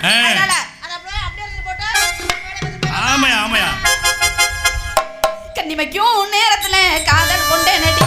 அதனால அத அப்படியே போட்டு ஆமையா ஆமையா கண்ணிமைக்கும் நேரத்துல காதல் கொண்டே நடி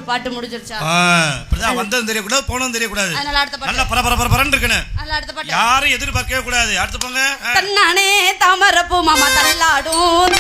பாட்டு முடிஞ்சிருச்சா? வந்ததும் தெரியக்கூடாது போனதும் தெரியக்கூடாது. அதனால அடுத்த பாட்டு நல்ல பரபரன்னு இருக்கணும். அதனால அடுத்த பாட்டு யாரும் எதிர்பார்க்கவே கூடாது. அடுத்து போங்க. தன்னானே தாமரப்பூ மாமா தள்ளாடும்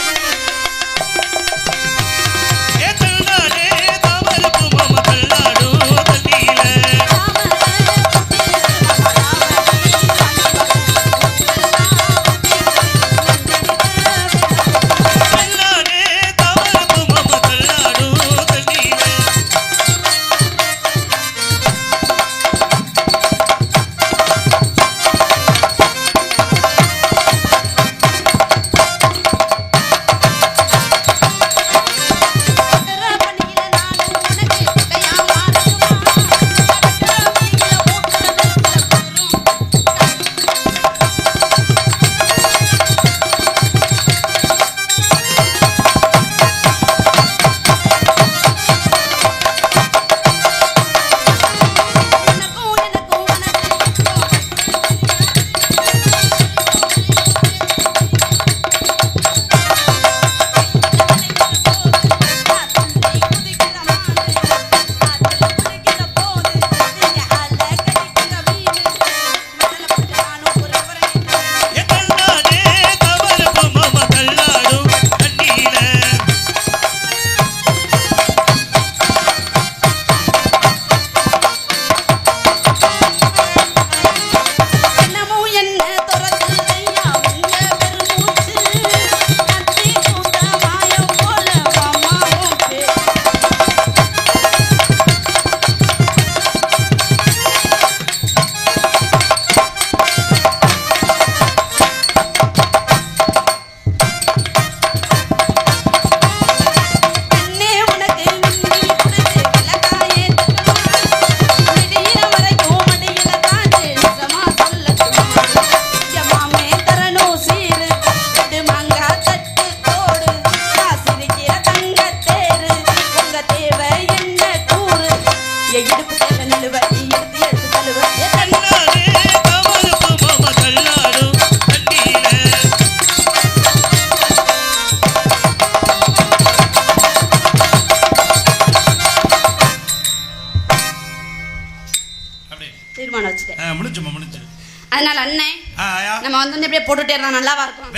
அண்ணே ஆயா நம்ம வந்து அப்படியே போட்டுட்டே இருந்தா நல்லாவா இருக்கும்.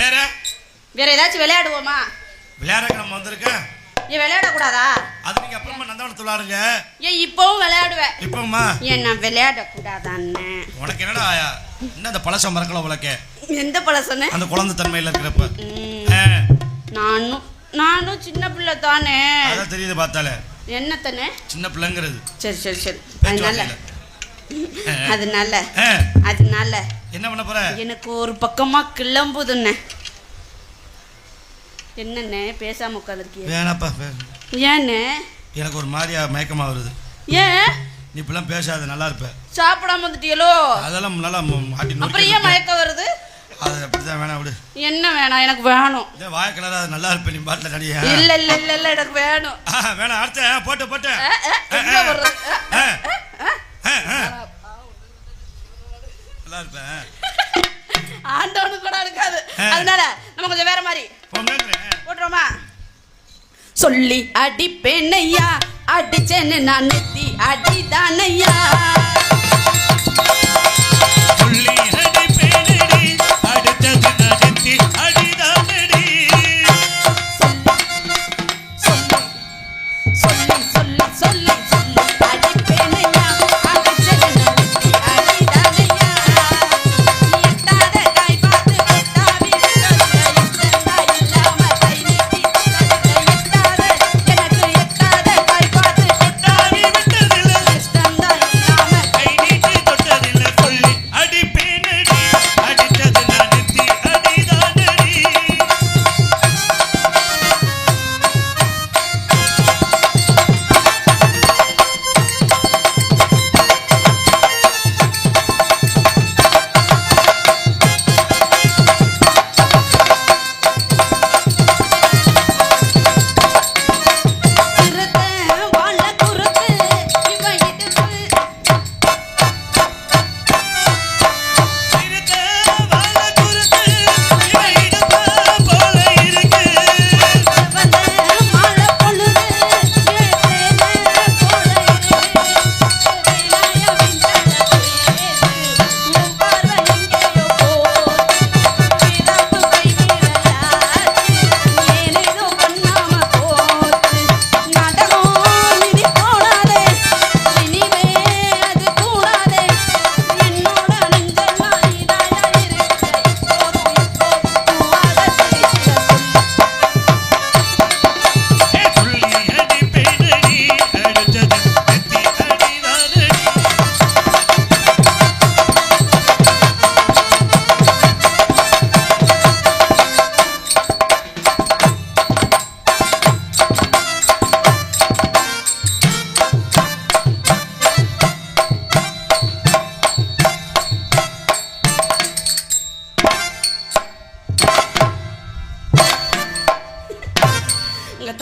வேற ஏதாச்சும் விளையாடுவோமா? விளையாட நம்ம வந்திருக்கேன். ஏன் விளையாடக்கூடாதா? அது நீங்க அப்புறமா நந்தவனத்துல விளையாடுங்க. ஏன் இப்பவும் விளையாடுவேன்? இப்போமா ஏன் நான் விளையாடக்கூடாதா அண்ணே? உனக்கு என்னடா ஆயா என்ன அந்த பழசம் மறக்கல உலக்க? எந்த பழசன்னு? அந்த குழந்தை தன்மையில இருக்கிறப்ப நானும் சின்ன பிள்ளை தானே. அதான் தெரியுது பார்த்தாலே. என்ன தானே சின்ன பிள்ளைங்கிறது. சரி சரி சரி அதனால என்ன பண்ண போற? எனக்கு ஒரு பக்கமா கிளம்புதுண்ணே. என்னண்ணே பேசாம உட்காந்துருக்கீங்க? வேணாப்பா. ஏண்ணே? எனக்கு ஒரு மாதிரியா மயக்கமா வருது. ஏன் நீ இப்பெல்லாம் பேசாத, நல்லா இருப்ப. சாப்பிடாம வந்துட்டியலோ? அதெல்லாம் நல்லா ஆட்டி. அப்புறம் ஏன் மயக்கம் வருது? அது அப்படிதான். வேணாம் விடு. என்ன வேணாம்? எனக்கு வேணும். வாய கலரா நல்லா இருப்ப. நீ பாட்டில் நடிகை. இல்ல இல்ல இல்ல இல்ல எனக்கு வேணும். வேணாம். அடுத்த போட்டு நல்லா இருப்பேன். ஆண்டவனு கூட இருக்காது. அதனால நம்ம கொஞ்சம் வேற மாதிரி போட்டுறோமா? சொல்லி அடிப்பேனையா, அடிச்சேன்னு நான் நெத்தி அடிதானையா.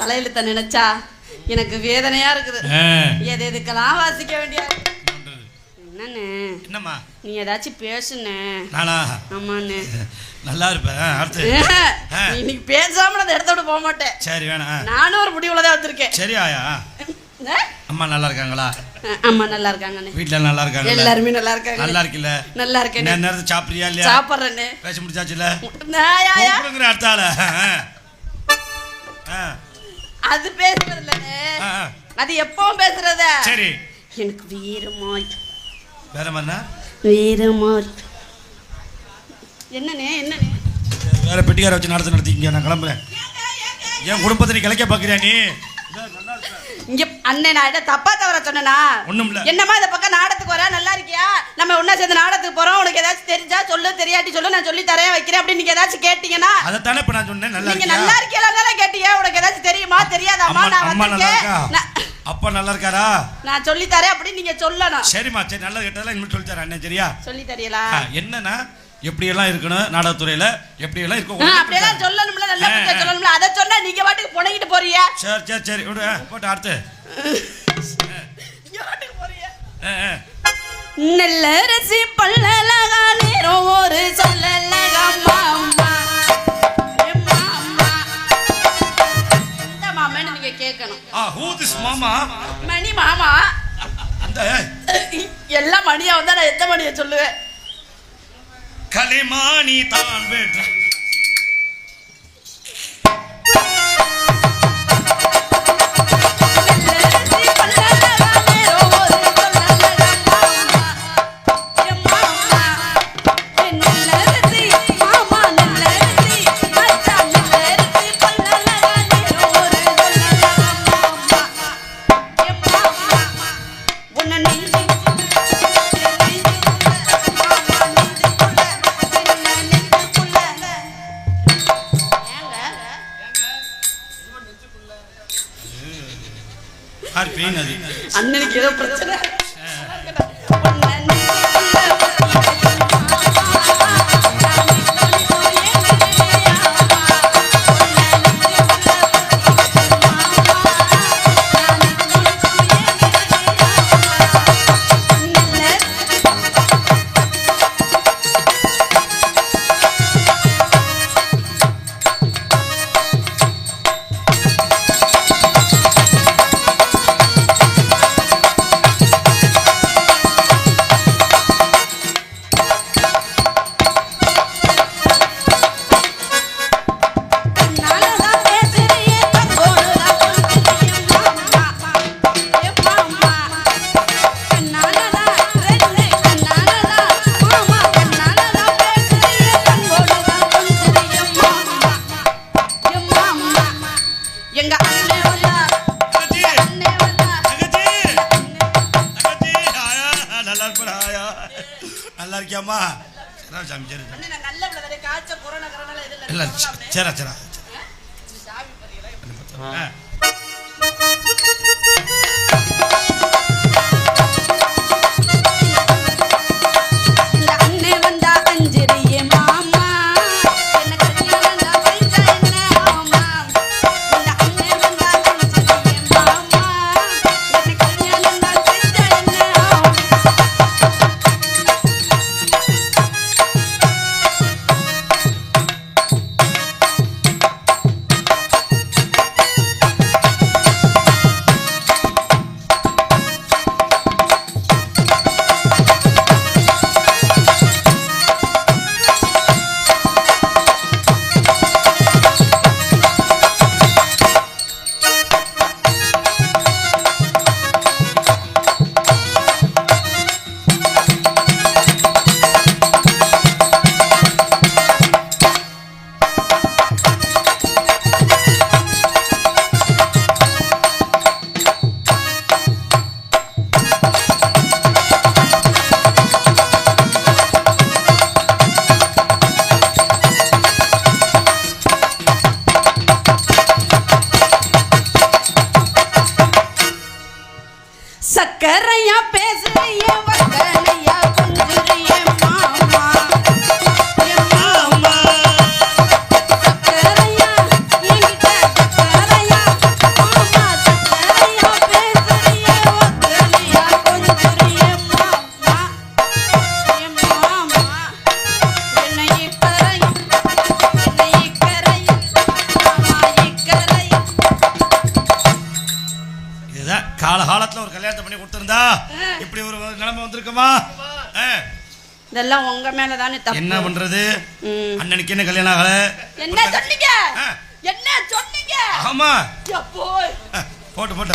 தலையெழுத்த நினைச்சா எனக்கு வேதனையா இருக்குது. எது எதுக்கெல்லாம் வாசிக்க வேண்டிய. என்னண்ணே? என்னம்மா? நீ ஏதாச்சும் பேசுனே. நானா? ஆமாண்ணே. நல்லா இருப்பேன். அடுத்து இன்னைக்கு பேசாம அந்த இடத்த விட்டு போக மாட்டேன். சரி வேணாம். நானும் ஒரு முடிவுல தான் வந்திருக்கேன். சரி ஆயா. அம்மா நல்லா இருக்காங்களா? அம்மா நல்லா இருக்காங்கண்ணே. வீட்ல நல்லா இருக்காங்க? எல்லாருமே நல்லா இருக்காங்க. நல்லா இருக்குல்ல? நல்லா இருக்கேன். நான் நேரத்துக்கு சாப்பிடுறியா இல்லையா? சாப்பிடுறேனே. பேச முடிச்சாச்சுல? கூப்பிடுங்க அடுத்தால. அது பேசுறது இல்லனே. அது எப்பவும் பேசுறத. சரி. எனக்கு வேற மாதிரி. என்னனே வேற பெட்டிகார வச்சு நடத்திங்க. நான் கிளம்புறேன். என் குடும்பத்தை நீ கிளைக்க பாக்குறியா நீ? இங்க அண்ணே நான் என்ன தப்பா தவற சொன்னனா? ஒண்ணுமில்ல. என்னமா இந்த பக்கம் நாடத்துக்கு வர நல்லா இருக்கியா? நம்ம ஒண்ணா சேர்ந்து நாடத்துக்கு போறோம். உனக்கு ஏதாச்சும் தெரிஞ்சா சொல்லு, தெரியாட்டி சொல்லு, நான் சொல்லி தரேன் வைக்கிறேன் அப்படி நீங்க ஏதாச்சும் கேட்டீங்கன்னா அத தானே இப்ப நான் சொன்னேன். நல்லா இருக்கியா? நீங்க நல்லா இருக்கீங்களாங்கற கேட்டீங்க. உனக்கு ஏதாச்சும் தெரியுமா தெரியாதாமா? நான் வந்திருக்கேன். அப்பா நல்லா இருக்காரா? நான் சொல்லி தரேன் அப்படி நீங்க சொல்லணும். சரிமா சரி நல்லா கேட்டதெல்லாம் இன்னும் சொல்லி தரேன் அண்ணே. சரியா? சொல்லி தரியலா? என்னன்னா எப்படி எல்லாம் இருக்கணும் நாடகத்துறையில, எப்படி எல்லாம் இருக்கும் அப்படி எல்லாம் சொல்லணும்ல. நல்லா புரிய சொல்லணும்ல. அத சொன்னா நீங்க பாட்டுக்கு புணங்கிட்டு போறீங்க. சரி சரி சரி விடு. போட்டு அடுத்து நீங்க பாட்டுக்கு போறீங்க. நல்ல ரசி பல்லலகா நேரோ ஒரு சொல்லலகா மாமா. இந்த மாமான்னு நீங்க கேட்கணும். who this மாமா? மணி மாமா. அந்த எல்லா மணியா வந்தா நான் எந்த மணியை சொல்லுவேன்? கலைமானி தான் பெற்ற அண்ணனுக்கு ஏதோ பிரச்சனை சக்கரையா பேசுறிய வக்கனையா குஞ்சுறிய மாமா மாமா சக்கரையா என்கிட்ட சக்கரையா மாமா சக்கரையா பேசுறிய வக்கனையா குஞ்சுறிய மாமா மாமா என்னை இக்கரை மாமா இக்கரை இதுதான் காலகாலத்துல ஒரு கல்யாணத்தை பண்ணி கொடுத்திருந்தா இப்படி ஒரு நிலைமை வந்திருக்குமா? இதெல்லாம் உங்க மேல தானே தப்பு. என்ன பண்றது? அண்ணனுக்கு என்ன கல்யாணம் ஆகல? என்ன சொன்னீங்க? என்ன சொன்னீங்க? ஆமா போய் போட்டு போட்டு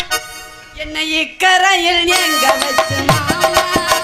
என்ன இக்கரையில் எங்க வச்சு மாமா